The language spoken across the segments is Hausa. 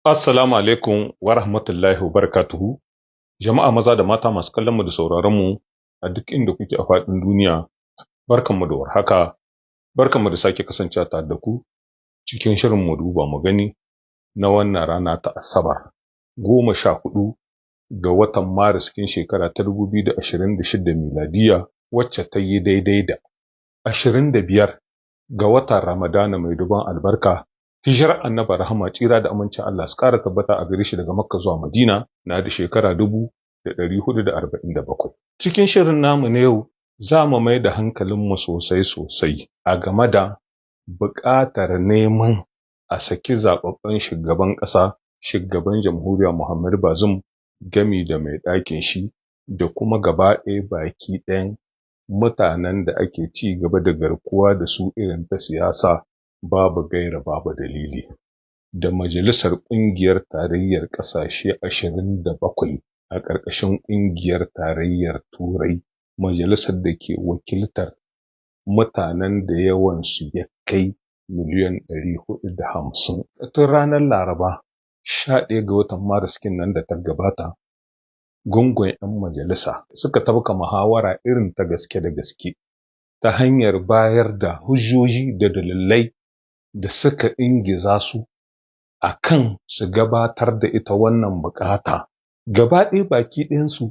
Assalamu alaikum wa rahmatullahi wa barakatuhu. Jama'a maza da mata masu kallon mu da sauraron mu a duk inda kuke a faɗin duniya, barkanmu da warhaka, barkanmu da sake kasancewa tare da ku cikin shirin mu duba mu gani na wannan rana ta Asabar 14 ga watan Maris kin shekara ta 2026 miladiya, wacce ta yi daidai da 25 ga watan Ramadana mai duban albarka. Hijirar Annabi rahama tsira da amincin Allah su ƙara tabbata a gare shi daga Makka zuwa Madina na da shekara 1447. Cikin shirin namu na yau za mu mai da hankalinmu sosai a game da buƙatar neman a saki zaɓaɓɓen shugaban ƙasa, shugaban jamhuriya Muhammadu Bazum, gami da mai ɗakin shi da kuma gaba ɗaya baki ɗayan mutanen da ake ci gaba da garkuwa da su irin ta siyasa babu gaira babu dalili, da majalisar ƙungiyar tarayyar ƙasashe 27 a ƙarƙashin ƙungiyar tarayyar Turai, majalisar da ke wakiltar mutanen da yawansu ya kai miliyan 450. Tun ranar Laraba 11 ga watan Maris nan da ta gabata, gungun 'yan majalisa suka tabka muhawara irin ta gaske da gaske ta hanyar bayar da hujjoji da dalilai da suka ingiza su a kan su gabatar da ita wannan bukata. Gaba ɗaya baki ɗayansu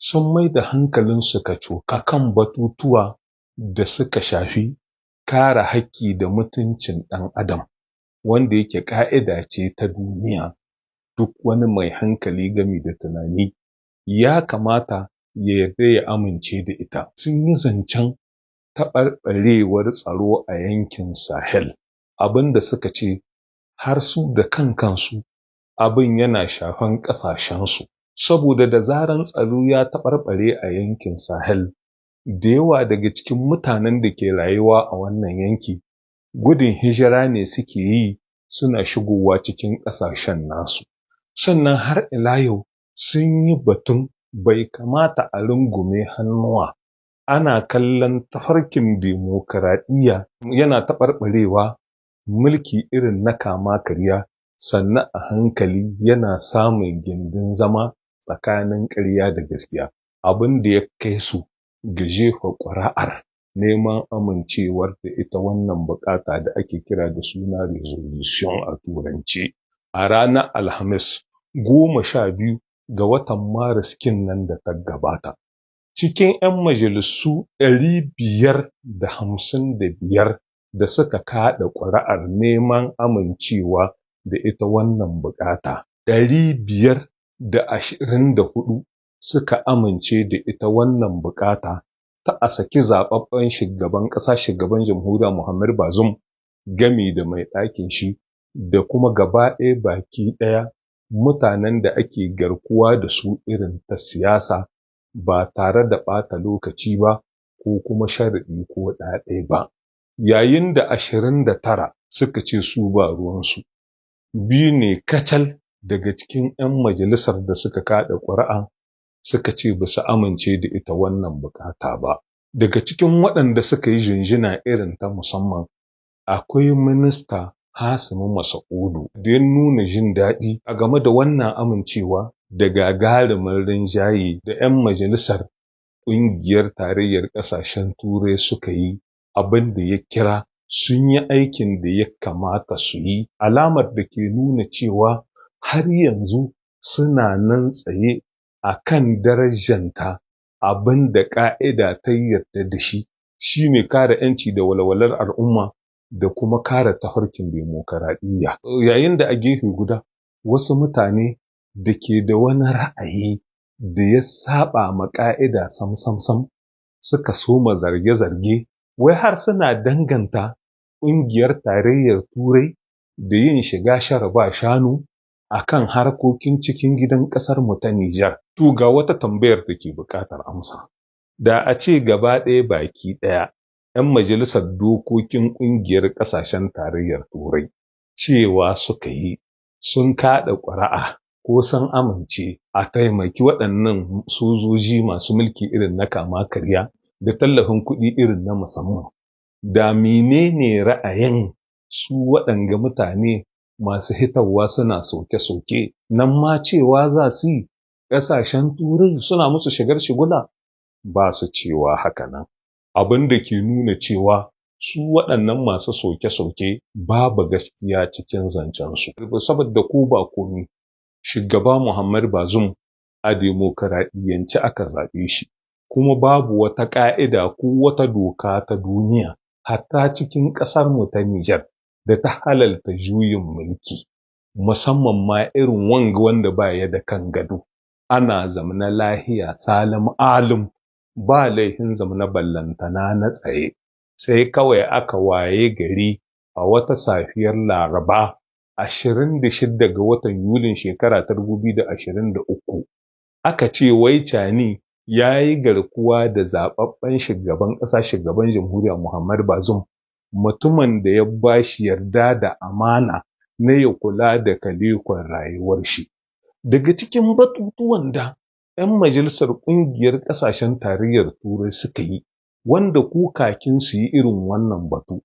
sun mai da hankalinsu kacoka kan batutuwa da suka shafi kare haƙƙi da mutuncin ɗan adam, wanda yake ƙa'ida ce ta duniya. Duk wani mai hankali gami da tunani ya kamata ya yarda ya amince da ita. Sun yi zancen taɓarɓarewar tsaro a yankin Sahel, abin da suka ce har su da kansu abin yana shafan ƙasashensu, saboda da zaran tsaro ya taɓarɓare a yankin Sahel, da yawa daga cikin mutanen da ke rayuwa a wannan yanki gudun hijira ne suke yi suna shigowa cikin ƙasashen nasu. Sannan har ila yau sun yi batun bai kamata a rungume hannuwa ana kallon tafarkin dimokuraɗiyya yana taɓarɓarewa, mulki irin na kama karya sannan a hankali yana samun gindin zama tsakanin ƙarya da gaskiya, abin da ya kai su ga jefa ƙuri'ar neman amincewar da ita wannan buƙata da ake kira da suna resolution a turance a ranar Alhamis 12 ga watan Maris nan da ta gabata. Cikin 'yan majalisu 555 da suka kaɗa ƙuri'ar neman amincewa da ita wannan buƙata, 524 suka amince da ita wannan buƙata ta a saki zaɓaɓɓen shugaban ƙasa, shugaban jamhuriya Muhammadu Bazum, gami da mai ɗakin shi da kuma gaba ɗaya baki ɗaya mutanen da ake garkuwa da su irin ta siyasa ba tare da ɓata lokaci ba ko kuma sharaɗi ko ɗaya ba. Yayin da 29 suka ce su ba ruwansu, 2 ne kacal daga cikin 'yan majalisar da suka kaɗa ƙuri'a suka ce ba su amince da ita wannan bukata ba. Daga cikin waɗanda suka yi jinjina irin ta musamman akwai minista Hasimu Masa'udu da ya nuna jin daɗi a game da wannan amincewa da gagarumin rinjaye da 'yan majalisar ƙungiyar tarayyar ƙasashen Turai suka yi, abin da ya kira sun yi aikin da ya kamata su yi, alamar da ke nuna cewa har yanzu suna nan tsaye a kan darajanta abin da ƙa'ida ta yarda da shi, shine kare 'yanci da walwalar al'umma da kuma kare tafarkin dimokuraɗiyya. Yayin da a gefe guda wasu mutane da ke da wani ra'ayi da ya saba ma ƙa'ida sam suka soma zarge-zarge wai har suna danganta ƙungiyar tarayyar Turai da yin shiga shara ba shanu a kan harkokin cikin gidan ƙasar mu ta Nijar. To ga wata tambayar da ke buƙatar amsa. Da a ce gaba ɗaya baki ɗaya 'yan majalisar dokokin ƙungiyar ƙasashen tarayyar Turai cewa suka yi sun kaɗa ƙuri'a ko sun amince a taimaki waɗannan sojoji masu mulki irin na kama karya da tallafin kuɗi irin na musamman, da menene ra'ayin su waɗanga mutane masu hitarwa suna soke-soke, nan ma cewa za su yi ƙasashen turai suna musu shigar shigula ba su cewa haka nan. Abin da ke nuna cewa su waɗannan masu soke-soke babu gaskiya cikin zancensu. Saboda ko ba komi, shugaba Muhammad Bazoum a demokaradiyyance aka zaɓe shi, kuma babu wata ƙa'ida ko wata doka ta duniya, hatta cikin ƙasarmu ta Nijar, da ta halalta juyin mulki, musamman ma irin wanda ba ya da kan gado. Ana zamna lahiya salim alim, ba laifin zamna ballantana na tsaye, sai kawai aka waye gari a wata safiyar Laraba 26 ga watan Yulin shekara ta 2023 aka ce wai Cani ya yi garkuwa da zaɓaɓɓen shugaban ƙasa, shugaban jamhuriya Muhammad Bazoum, mutumin da ya ba shi yarda da amana na ya kula da kalekon rayuwar shi. Daga cikin batutuwan da 'yan majalisar ƙungiyar ƙasashen tarayyar Turai suka yi, wanda kakin su yi irin wannan batu,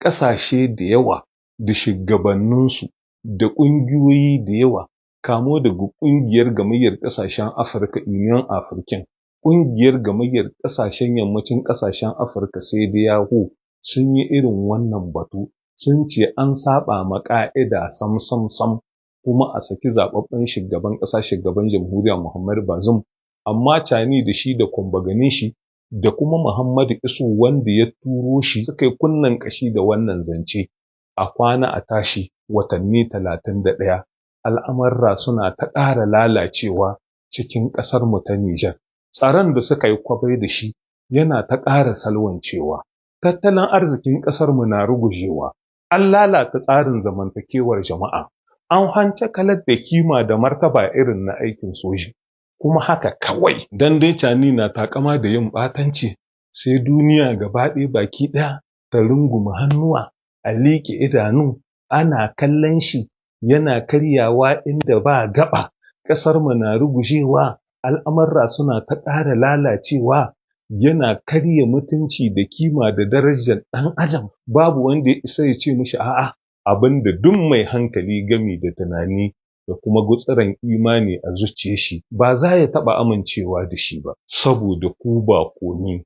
ƙasashe da yawa da shugabanninsu da ƙungiyoyi da yawa, kamo daga ƙungiyar gamayyar ƙasashen Afirka Union African, ƙungiyar gamayyar ƙasashen yammacin ƙasashen Afirka CEDEAO, sun yi irin wannan batu, sun ce an saba ma ƙa'ida sam, kuma a saki zaɓaɓɓen shugaban ƙasa, shugaban jamhuriya Muhammad Bazoum. Amma Cani da shi da kwambaganin shi da kuma Muhammadu Isu wanda ya turo shi suka yi kunnen ƙashi da wannan zance. A kwana a tashi watanni 31, al'amarra suna ta ƙara lalacewa cikin ƙasarmu ta Nijar. Tsaron da suka yi kwabai da shi yana ta ƙara salwancewa. Tattalin arzikin ƙasarmu na rugujewa. An lalata tsarin zamantakewar jama'a. An hance kalar da kima da martaba irin na aikin soji. Kuma haka kawai, dan dai Cani na takama da yin ɓatanci, sai duniya gaba ɗaya baki ɗaya ta runguma hannuwa, a liƙe idanu, ana kallon shi yana karyawa inda ba gaba, ƙasarmu na rugujewa, al'amarra suna ta ƙara lalacewa, yana karya mutunci da kima da darajar ɗan adam. Babu wanda ya isa ya ce mishi a'a. Abin da duk mai hankali gami da tunani da kuma gutsuran imani a zuciyar shi ba za ya taɓa amincewa da shi ba, saboda ku ba komi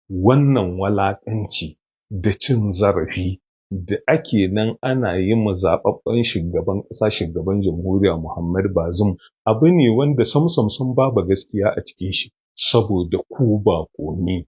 wannan walaƙanci da cin zarafi da ake nan ana yi ma zaɓaɓɓen shugaban ƙasa, shugaban jamhuriya Muhammad Bazoum, abu ne wanda sam babu gaskiya a cikin shi, saboda ku ba komi.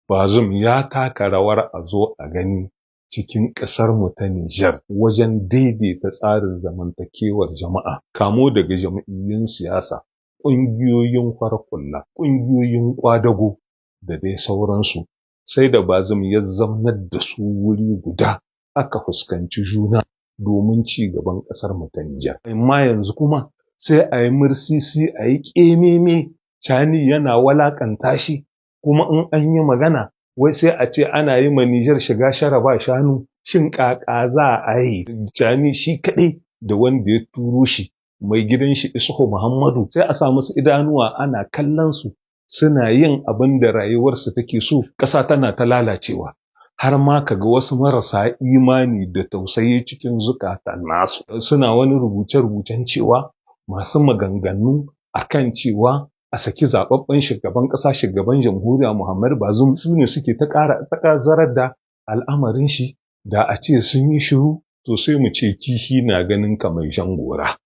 Bazoum ya taka rawar a zo a gani cikin ƙasarmu ta Nijar wajen daidaita tsarin zamantakewar jama'a, kamo daga jam'iyyun siyasa, ƙungiyoyin farkulla, ƙungiyoyin ƙwadago da dai sauransu. Sai da Bazoum ya zaunar da su wuri guda, aka fuskanci juna domin ci gaban ƙasarmu ta Nijar. Amma yanzu kuma sai a yi mursisi, a yi ƙememe, Cani yana walaƙanta shi, kuma in an yi magana wai sai a ce ana yi ma Nijar shiga shara ba shanu. Shin ƙaƙa za a yi Cani shi kaɗai da wanda ya turo shi, mai gidan shi Isuhu Muhammadu, sai a sa musu idanuwa ana kallon su suna yin abin da rayuwarsu take so, ƙasa tana ta lalacewa. Har ma kaga wasu marasa imani da tausayi cikin zukatan nasu suna wani rubuce-rubucen cewa masu maganganu akan cewa a saki zaɓaɓɓen shugaban ƙasa, shugaban jamhuriya Muhammad Bazoum, su ne suke ta ƙara zarar da al'amarin shi. Da a ce sun yi shiru, to sai mu ce kihi na ganin ka mai jan gora.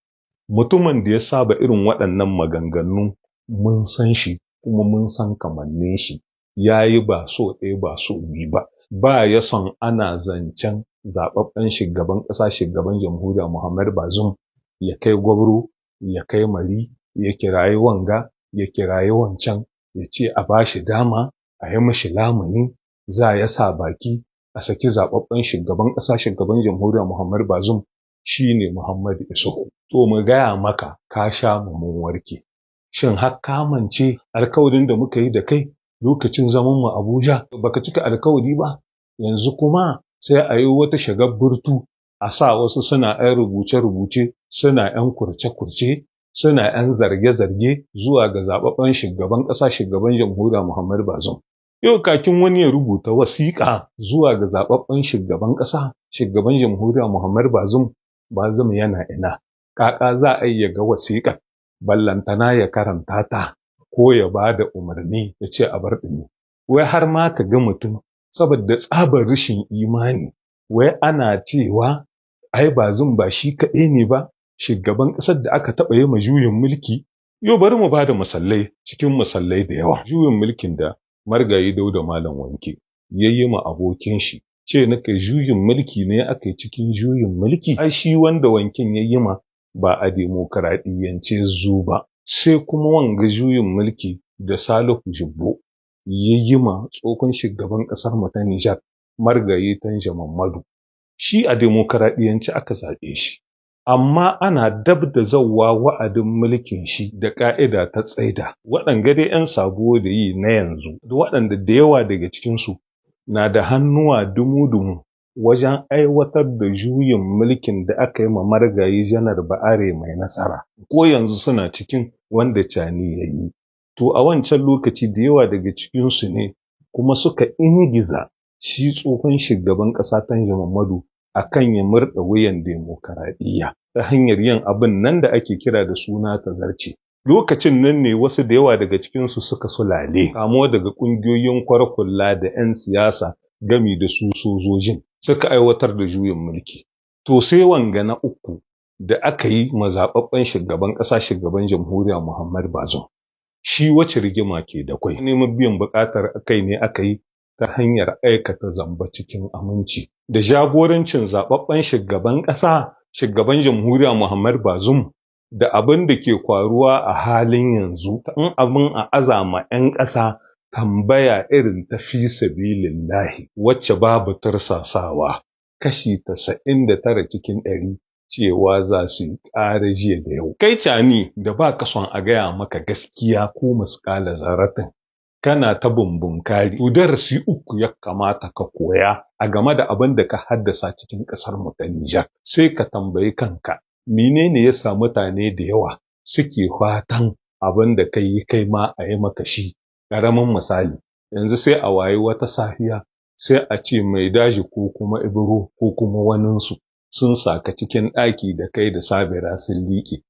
Mutumin da ya saba irin waɗannan maganganu mun san shi kuma mun san kamannin shi, ya yi ba so ɗaya ba so biyu ba. Ba ya son ana zancen zaɓaɓɓen shugaban ƙasa, shugaban jamhuriya Muhammad Bazoum ya kai gwabro, ya kai mari, ya kirayi wanga, ya kirayi wancan, ya ce a ba shi dama, a yi mashi lamuni, za ya sa baki a saki zaɓaɓɓen shugaban ƙasa, shugaban jamhuriya Muhammad Bazoum shi ne Muhammadu Isuhu. To mu gaya maka, ka sha mu mun warke. Shin har ka mance alkawarin da muka yi da kai lokacin zaman mu Abuja? Baka cika alkawari ba. Yanzu kuma sai a yi wata shagar burtu, a sa wasu suna ‘yan rubuce-rubuce, suna ‘yan kurce-kurce, suna ‘yan zarge-zarge zuwa ga zaɓaɓɓen shugaban ƙasa, shugaban jamhuriya Muhammad Bazoum. Yau kakin wani ya rubuta wasiƙa zuwa ga zaɓaɓɓen shugaban ƙasa, shugaban jamhuriya Muhammad Bazoum, Bazum yana ina, ƙaƙa za a yi ya ga wasiƙar, ballantana ya karanta ta ko ya ba da umarni ya ce a bar ɗumi. Wai har ma ka ga mutum saboda tsabar rashin imani, wai ana cewa ai Bazum ba shi kaɗai ne ba shugaban ƙasar da aka taɓa yi ma juyin mulki. Yau bari mu ba da misalai cikin misalai da yawa. Juyin mulkin da Marigayi Dauda Malam Wanke ya yi ma abokin shi, ce naka juyin mulki ne aka yi cikin juyin mulki. Ai shi wanda Wanken ya yi ma ba a demokaradiyance zo ba. Sai kuma wanga juyin mulki da Salihu Jibbo ya yi ma tsohon shugaban ƙasar mu ta Nijar, Marigayi Tanja Muhammadu. Shi a demokaradiyance aka zaɓe shi, amma ana dab da zawwa wa'adin mulkin shi da ƙa'ida ta tsaida. Waɗanga dai 'yan sabo da yi na yanzu, da waɗanda da yawa daga cikinsu na da hannuwa dumu-dumu wajen aiwatar da juyin mulkin da aka yi ma Marigayi Janar Ba'are Mai Nasara, ko yanzu suna cikin wanda Cani ya yi. To a wancan lokaci da yawa daga cikinsu ne kuma suka ingiza shi tsohon shugaban ƙasa Tanja Muhammadu akan ya murɗa wuyan demokaradiyya ta hanyar yin abin nan da ake kira da suna tazarce. Lokacin nan ne wasu da yawa daga cikinsu suka sulale, kamo daga ƙungiyoyin kwarkulla da 'yan siyasa gami da su sojojin suka aiwatar da juyin mulki. To sai wanga na uku da aka yi mazaɓaɓɓen shugaban ƙasa, shugaban jamhuriya Muhammad Bazum. Shi wace rigima ke da kwai? Neman biyan buƙatar kai ne aka yi ta hanyar aikata zamba cikin aminci. Da jagorancin zaɓaɓɓen shugaban ƙasa, shugaban jamhuriya Muhammad Bazum, da abin da ke kwaruwa a halin yanzu, in abin a azama 'yan ƙasa tambaya irin ta fi sabilillahi wacce babu tursasawa, kashi 99 cikin 100 cewa za su yi ƙara jiya da yau. Kai Cani da ba ka son a gaya maka gaskiya ko misƙala zaratin, kana ta bumbun-kari. To darasi uku ya kamata ka koya a game da abin da ka haddasa cikin ƙasar mu ta Nijar. Sai ka tambayi kanka, menene ya sa mutane da yawa suke fatan abin da kai yi kai ma a yi maka shi? Ƙaramin misali, yanzu sai a wayi wata safiya sai a ce Mai Daji ko kuma Ibro ko kuma waninsu sun saka cikin ɗaki da kai da Sabira sun liƙe.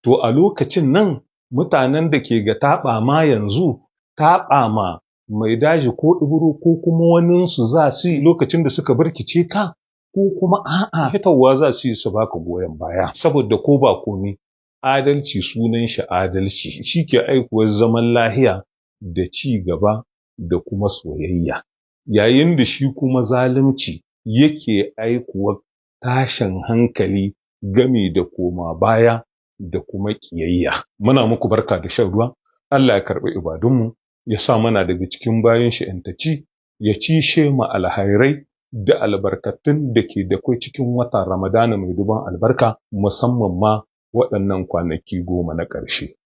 To a lokacin nan mutanen da ke ga taɓa ma yanzu, taɓa ma Mai Daji ko Ibro ko kuma waninsu za su yi lokacin da suka birkice ka, ko kuma a'a hitawa za su yi su baka goyon baya. Saboda ko ba komi, adalci sunan shi adalci, shi ke aikuwar zaman lahiya da ci gaba da kuma soyayya. Yayin da shi kuma zalunci yake aikuwar tashin hankali gami da koma baya da kuma ƙiyayya. Muna muku barka da shan ruwa, Allah ya karɓi ibadunmu, ya sa mana daga cikin bayan shi ‘yantaci, ya cishe mu alhairai da albarkatun da ke da kai cikin watan Ramadana mai duban albarka, musamman ma waɗannan kwanaki 10 na ƙarshe.